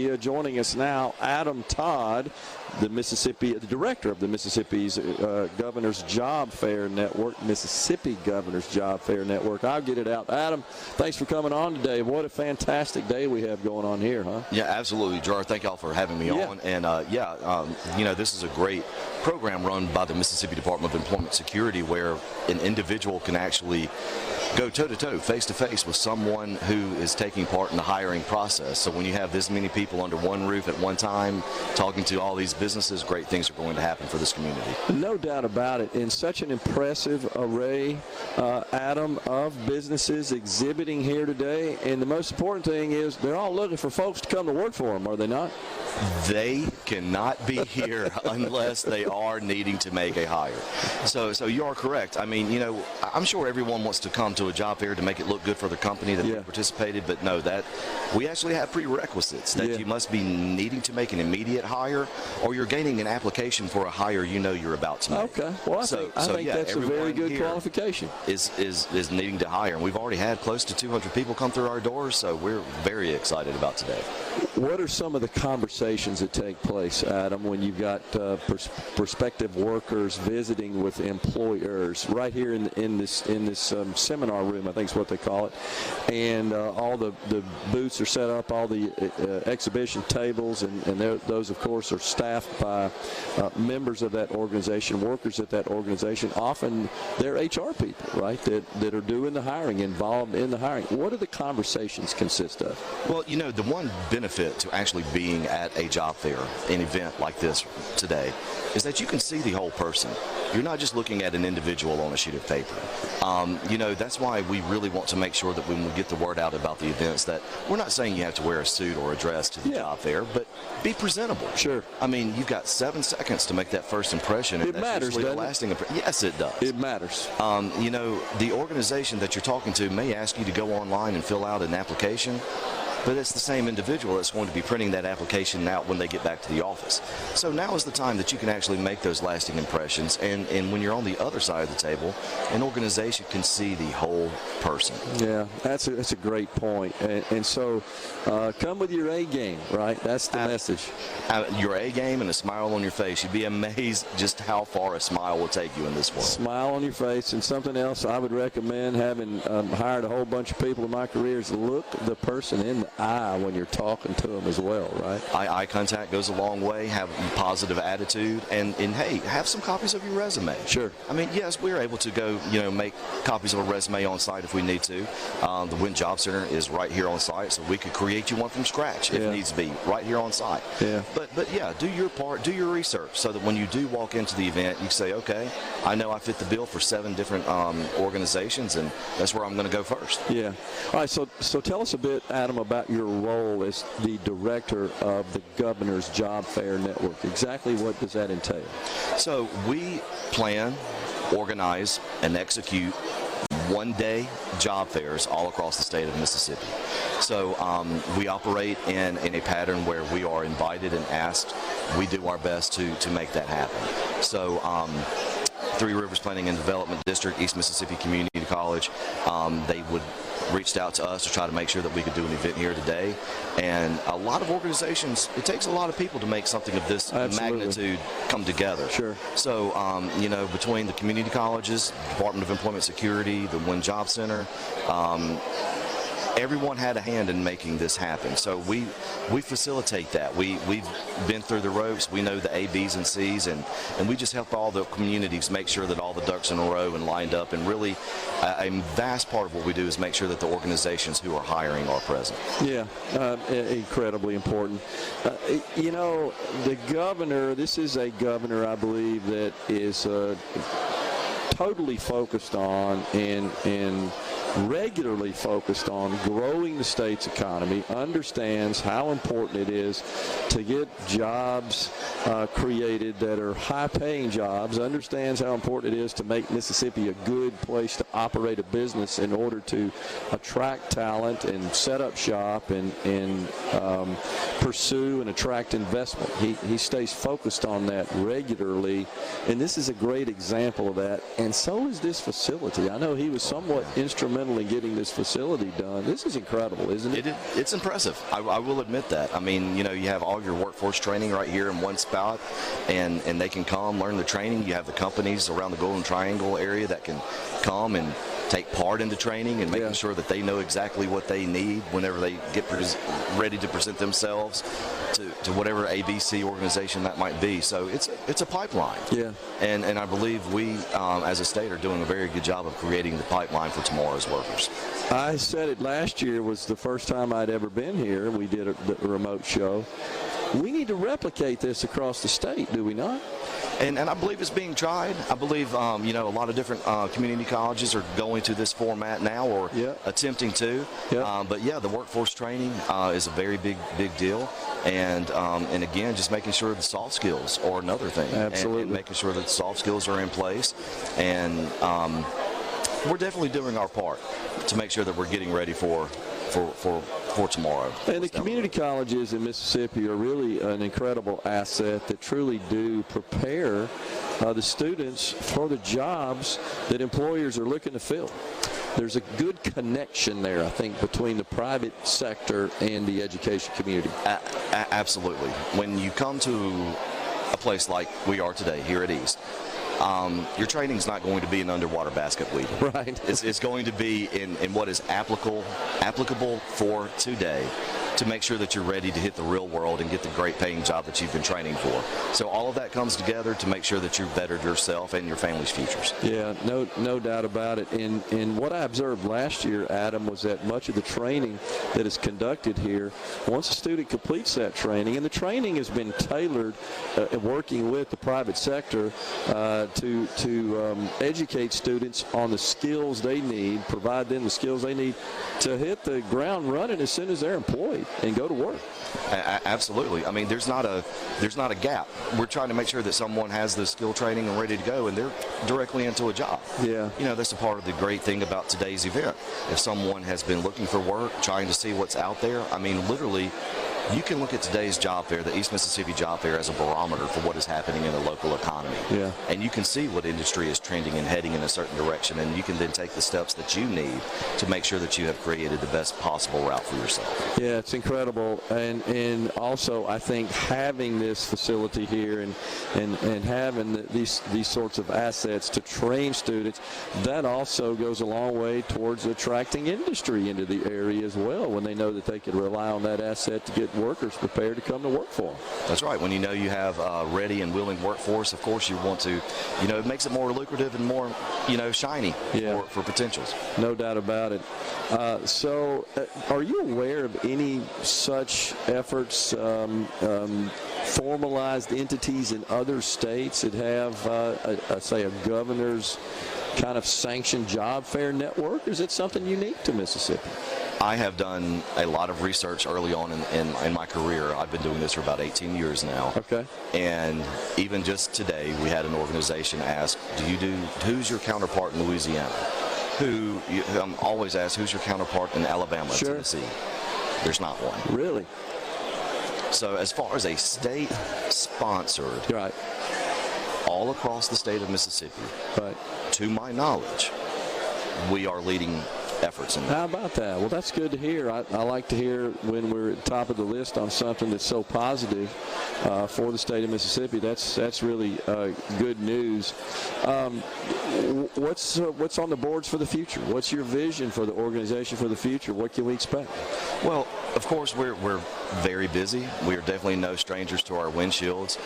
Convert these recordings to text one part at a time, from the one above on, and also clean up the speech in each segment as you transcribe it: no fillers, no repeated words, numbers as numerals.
Joining us now, Adam Todd, the director of the Mississippi's Governor's Job Fair Network, Mississippi Governor's Job Fair Network. I'll get it out. Adam, thanks for coming on today. What a fantastic day we have going on here, huh? Yeah, absolutely, Gerard. Thank y'all for having me on. And, this is a great program run by the Mississippi Department of Employment Security where an individual can actually go toe-to-toe, face-to-face with someone who is taking part in the hiring process. So when you have this many people under one roof at one time talking to all these businesses, great things are going to happen for this community. No doubt about it. In such an impressive array, Adam, of businesses exhibiting here today. And the most important thing is they're all looking for folks to come to work for them, are they not? They cannot be here unless they are needing to make a hire. So you are correct. I mean, I'm sure everyone wants to come to a job fair to make it look good for their company that they participated, but no, that we actually have prerequisites that you must be needing to make an immediate hire, or you're gaining an application for a hire you're about to make. Okay. Well, I think that's a very good qualification. Is needing to hire, and we've already had close to 200 people come through our doors, so we're very excited about today. What are some of the conversations that take place, Adam, when you've got prospective workers visiting with employers right here in this seminar room, I think is what they call it, and all the booths are set up, all the exhibition tables, and those, of course, are staffed by members of that organization, workers at that organization. Often they're HR people, right, that are doing the hiring, involved in the hiring. What do the conversations consist of? Well, the one benefit to actually being at a job fair, an event like this today, is that you can see the whole person. You're not just looking at an individual on a sheet of paper. That's why we really want to make sure that when we get the word out about the events, that we're not saying you have to wear a suit or a dress to the job fair, but be presentable. Sure. I mean, you've got 7 seconds to make that first impression. And it matters, doesn't it? Lasting yes, it does. It matters. The organization that you're talking to may ask you to go online and fill out an application, but it's the same individual that's going to be printing that application out when they get back to the office. So now is the time that you can actually make those lasting impressions, and when you're on the other side of the table, an organization can see the whole person. Yeah, that's a great point. And so come with your A game, right? That's the message. Your A game and a smile on your face. You'd be amazed just how far a smile will take you in this world. Smile on your face. And something else I would recommend, having hired a whole bunch of people in my career, is look the person in the eye when you're talking to them as well, right? Eye contact goes a long way. Have a positive attitude, and hey, have some copies of your resume. Sure. I mean, yes, we're able to go, make copies of a resume on site if we need to. The Wynn Job Center is right here on site, so we could create you one from scratch if needs be, right here on site. Yeah. But yeah, do your part, do your research, so that when you do walk into the event, you say, okay, I know I fit the bill for 7 different organizations, and that's where I'm going to go first. Yeah. All right. So tell us a bit, Adam, about your role as the director of the Governor's Job Fair Network. Exactly what does that entail? So we plan, organize, and execute one-day job fairs all across the state of Mississippi. So we operate in a pattern where we are invited and asked. We do our best to make that happen. So Three Rivers Planning and Development District, East Mississippi Community College, they reached out to us to try to make sure that we could do an event here today. And a lot of organizations, it takes a lot of people to make something of this magnitude come together. Sure. So, between the community colleges, Department of Employment Security, the Wynn Job Center, everyone had a hand in making this happen. So we facilitate that. We've been through the ropes. We know the A, B's, and C's, and we just help all the communities make sure that all the ducks in a row and lined up. And really, a vast part of what we do is make sure that the organizations who are hiring are present. Yeah, incredibly important. The governor, this is a governor, I believe, that is totally focused on and regularly focused on growing the state's economy, understands how important it is to get jobs created that are high-paying jobs, understands how important it is to make Mississippi a good place to operate a business in order to attract talent and set up shop and pursue and attract investment. He stays focused on that regularly, and this is a great example of that, and so is this facility. I know he was somewhat instrumental instrumental in getting this facility done. This is incredible, isn't it? It's impressive. I will admit that. I mean, you have all your workforce training right here in one spot, and they can come learn the training. You have the companies around the Golden Triangle area that can come and take part in the training and making sure that they know exactly what they need whenever they get ready to present themselves to whatever ABC organization that might be. So it's a pipeline. Yeah. And I believe we, as a state, are doing a very good job of creating the pipeline for tomorrow's workers. I said it last year was the first time I'd ever been here. We did a remote show. We need to replicate this across the state, do we not? And I believe it's being tried. I believe, a lot of different community colleges are going to this format now or attempting to. But, the workforce training is a very big deal. And again, just making sure the soft skills are another thing. Absolutely. And making sure that the soft skills are in place. And we're definitely doing our part to make sure that we're getting ready for tomorrow. And the community colleges in Mississippi are really an incredible asset that truly do prepare the students for the jobs that employers are looking to fill. There's a good connection there, I think, between the private sector and the education community. Absolutely. When you come to a place like we are today here at East, your training is not going to be an underwater basket weaving. Right. It's going to be in what is applicable for today to make sure that you're ready to hit the real world and get the great paying job that you've been training for. So all of that comes together to make sure that you've bettered yourself and your family's futures. Yeah, no doubt about it. And what I observed last year, Adam, was that much of the training that is conducted here, once a student completes that training, and the training has been tailored working with the private sector to educate students on the skills they need, provide them the skills they need to hit the ground running as soon as they're employed and go to work. Absolutely. I mean, there's not a gap. We're trying to make sure that someone has the skill training and ready to go, and they're directly into a job. Yeah. That's a part of the great thing about today's event. If someone has been looking for work, trying to see what's out there, I mean, literally, you can look at today's job fair, the East Mississippi Job Fair, as a barometer for what is happening in the local economy. Yeah. And you can see what industry is trending and heading in a certain direction, and you can then take the steps that you need to make sure that you have created the best possible route for yourself. Yeah, it's incredible. And also, I think having this facility here and having these sorts of assets to train students, that also goes a long way towards attracting industry into the area as well, when they know that they can rely on that asset to get workers prepared to come to work for them. That's right. When you know you have a ready and willing workforce, of course you want to, it makes it more lucrative and more, shiny for potentials. No doubt about it. So are you aware of any such efforts, formalized entities in other states that have, say, a governor's kind of sanctioned job fair network? Or is it something unique to Mississippi? I have done a lot of research early on in my career. I've been doing this for about 18 years now. Okay. And even just today, we had an organization ask, who's your counterpart in Louisiana? I'm always asked, who's your counterpart in Alabama, sure. Tennessee? There's not one. Really? So as far as a state-sponsored, right, all across the state of Mississippi, right, to my knowledge, we are leading efforts in that. How about that? Well, that's good to hear. I like to hear when we're at the top of the list on something that's so positive for the state of Mississippi. That's really good news. What's on the boards for the future? What's your vision for the organization for the future? What can we expect? Well, of course, we're very busy. We are definitely no strangers to our windshields.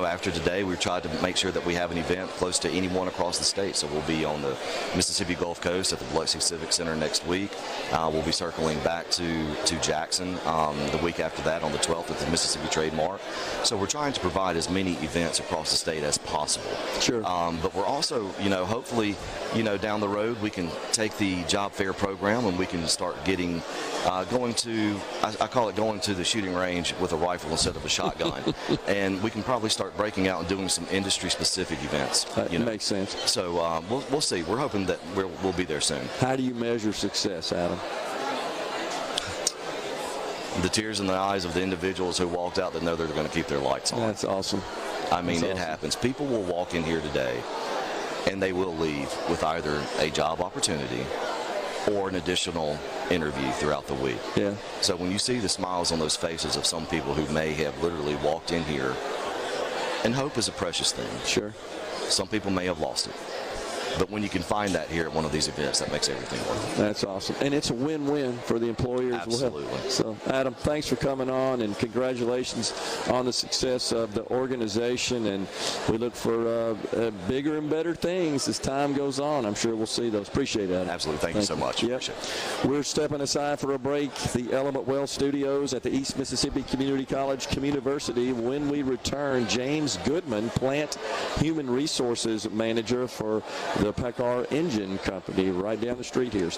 After today, we've tried to make sure that we have an event close to anyone across the state. So we'll be on the Mississippi Gulf Coast at the Biloxi Civic Center next week. We'll be circling back to Jackson the week after that on the 12th at the Mississippi Trademark. So we're trying to provide as many events across the state as possible. Sure. But we're also, hopefully, down the road we can take the job fair program and we can start getting going to, I call it going to the shooting range with a rifle instead of a shotgun. And we can probably start breaking out and doing some industry-specific events. That makes sense. So we'll see. We're hoping that we'll be there soon. How do you measure success, Adam? The tears in the eyes of the individuals who walked out that know they're going to keep their lights on. That's awesome. I mean, That's it awesome. happens. People will walk in here today, and they will leave with either a job opportunity or an additional interview throughout the week. Yeah. So when you see the smiles on those faces of some people who may have literally walked in here, and hope is a precious thing. Sure. Some people may have lost it. But when you can find that here at one of these events, that makes everything worth it. That's awesome. And it's a win-win for the employer as well. Absolutely. So, Adam, thanks for coming on, and congratulations on the success of the organization. And we look for bigger and better things as time goes on. I'm sure we'll see those. Appreciate that. Absolutely. Thank you so much. Yep. Appreciate it. We're stepping aside for a break. The Element Well Studios at the East Mississippi Community College Communiversity. When we return, James Goodman, Plant Human Resources Manager for the Packard Engine Company, right down the street here.